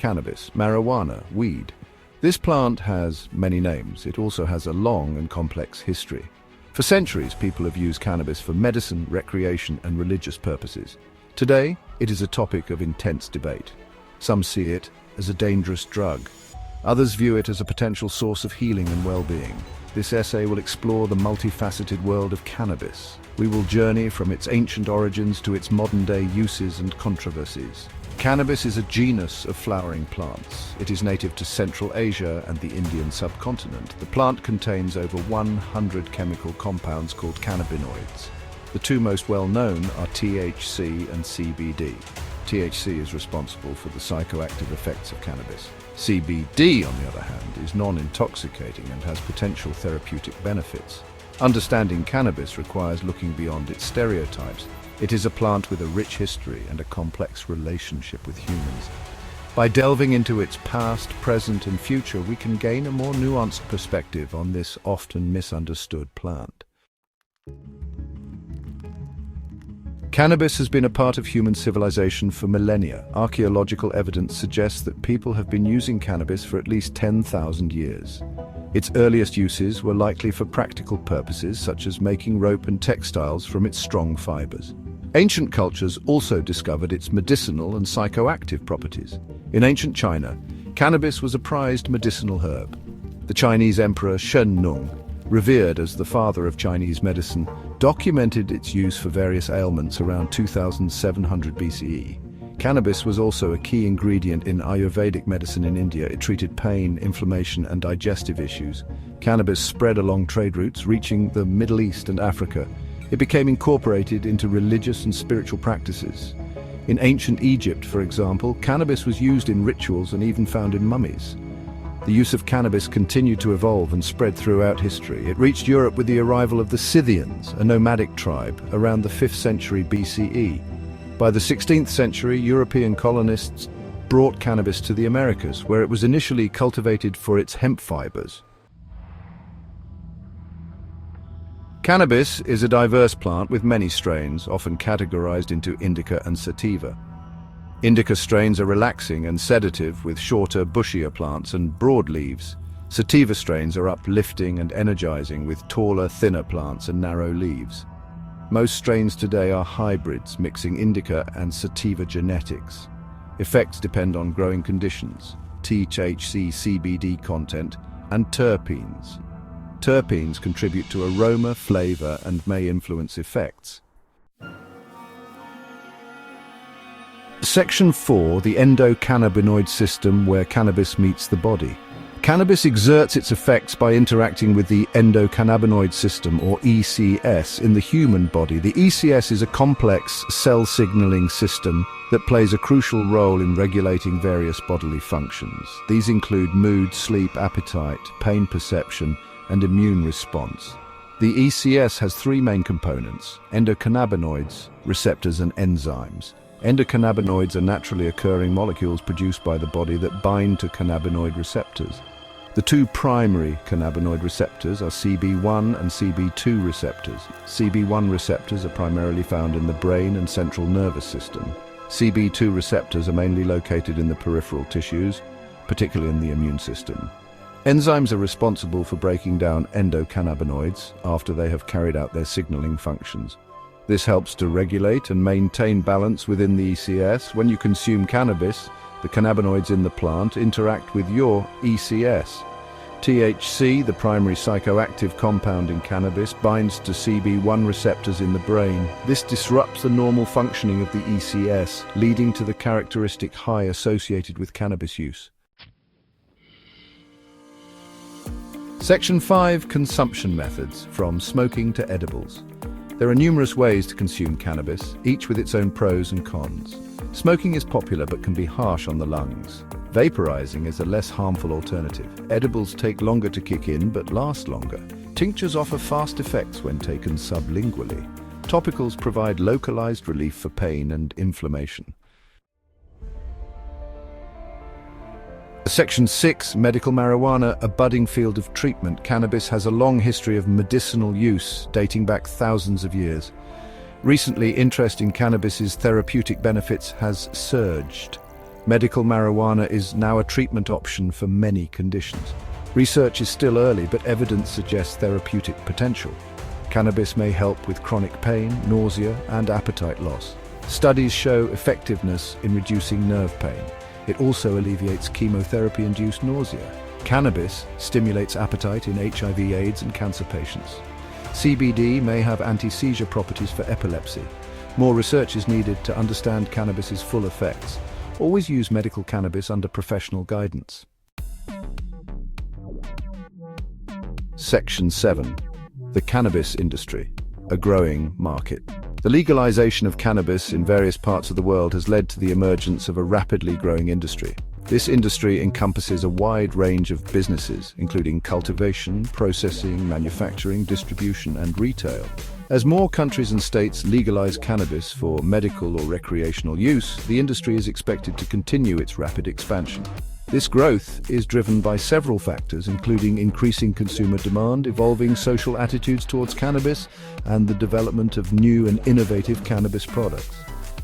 cannabis, marijuana, weed. This plant has many names. It also has a long and complex history. For centuries, people have used cannabis for medicine, recreation, and religious purposes. Today, it is a topic of intense debate. Some see it as a dangerous drug. Others view it as a potential source of healing and well-being. This essay will explore the multifaceted world of cannabis. We will journey from its ancient origins to its modern-day uses and controversies. Cannabis is a genus of flowering plants. It is native to Central Asia and the Indian subcontinent. The plant contains over 100 chemical compounds called cannabinoids. The two most well-known are THC and CBD. THC is responsible for the psychoactive effects of cannabis. CBD, on the other hand, is non-intoxicating and has potential therapeutic benefits. Understanding cannabis requires looking beyond its stereotypes. It is a plant with a rich history and a complex relationship with humans. By delving into its past, present, and future, we can gain a more nuanced perspective on this often misunderstood plant. Cannabis has been a part of human civilization for millennia. Archaeological evidence suggests that people have been using cannabis for at least 10,000 years. Its earliest uses were likely for practical purposes, such as making rope and textiles from its strong fibers. Ancient cultures also discovered its medicinal and psychoactive properties. In ancient China, cannabis was a prized medicinal herb. The Chinese Emperor Shen Nung, revered as the father of Chinese medicine, documented its use for various ailments around 2700 BCE. Cannabis was also a key ingredient in Ayurvedic medicine in India. It treated pain, inflammation, and digestive issues. Cannabis spread along trade routes, reaching the Middle East and Africa. It became incorporated into religious and spiritual practices. In ancient Egypt, for example, cannabis was used in rituals and even found in mummies. The use of cannabis continued to evolve and spread throughout history. It reached Europe with the arrival of the Scythians, a nomadic tribe, around the 5th century BCE. By the 16th century, European colonists brought cannabis to the Americas, where it was initially cultivated for its hemp fibers. Cannabis is a diverse plant with many strains, often categorized into indica and sativa. Indica strains are relaxing and sedative with shorter, bushier plants and broad leaves. Sativa strains are uplifting and energizing with taller, thinner plants and narrow leaves. Most strains today are hybrids, mixing indica and sativa genetics. Effects depend on growing conditions, THC, CBD content, and terpenes. Terpenes contribute to aroma, flavor, and may influence effects. Section 4, the endocannabinoid system, where cannabis meets the body. Cannabis exerts its effects by interacting with the endocannabinoid system, or ECS, in the human body. The ECS is a complex cell signaling system that plays a crucial role in regulating various bodily functions. These include mood, sleep, appetite, pain perception, and immune response. The ECS has three main components: endocannabinoids, receptors, and enzymes. Endocannabinoids are naturally occurring molecules produced by the body that bind to cannabinoid receptors. The two primary cannabinoid receptors are CB1 and CB2 receptors. CB1 receptors are primarily found in the brain and central nervous system. CB2 receptors are mainly located in the peripheral tissues, particularly in the immune system. Enzymes are responsible for breaking down endocannabinoids after they have carried out their signaling functions. This helps to regulate and maintain balance within the ECS. When you consume cannabis, the cannabinoids in the plant interact with your ECS. THC, the primary psychoactive compound in cannabis, binds to CB1 receptors in the brain. This disrupts the normal functioning of the ECS, leading to the characteristic high associated with cannabis use. Section 5, consumption methods, from smoking to edibles. There are numerous ways to consume cannabis, each with its own pros and cons. Smoking is popular but can be harsh on the lungs. Vaporizing is a less harmful alternative. Edibles take longer to kick in but last longer. Tinctures offer fast effects when taken sublingually. Topicals provide localized relief for pain and inflammation. Section 6, medical marijuana, a budding field of treatment. Cannabis has a long history of medicinal use, dating back thousands of years. Recently, interest in cannabis's therapeutic benefits has surged. Medical marijuana is now a treatment option for many conditions. Research is still early, but evidence suggests therapeutic potential. Cannabis may help with chronic pain, nausea, and appetite loss. Studies show effectiveness in reducing nerve pain. It also alleviates chemotherapy-induced nausea. Cannabis stimulates appetite in HIV/AIDS and cancer patients. CBD may have anti-seizure properties for epilepsy. More research is needed to understand cannabis's full effects. Always use medical cannabis under professional guidance. Section 7. The cannabis industry, a growing market. The legalization of cannabis in various parts of the world has led to the emergence of a rapidly growing industry. This industry encompasses a wide range of businesses, including cultivation, processing, manufacturing, distribution, and retail. As more countries and states legalize cannabis for medical or recreational use, the industry is expected to continue its rapid expansion. This growth is driven by several factors, including increasing consumer demand, evolving social attitudes towards cannabis, and the development of new and innovative cannabis products.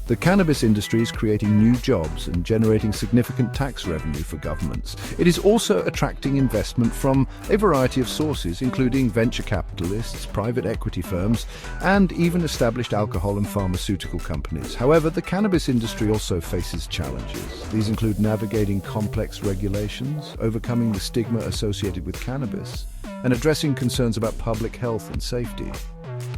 The cannabis industry is creating new jobs and generating significant tax revenue for governments. It is also attracting investment from a variety of sources, including venture capitalists, private equity firms, and even established alcohol and pharmaceutical companies. However, the cannabis industry also faces challenges. These include navigating complex regulations, overcoming the stigma associated with cannabis, and addressing concerns about public health and safety.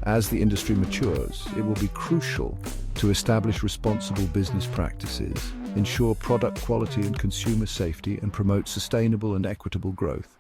As the industry matures, it will be crucial to establish responsible business practices, ensure product quality and consumer safety, and promote sustainable and equitable growth.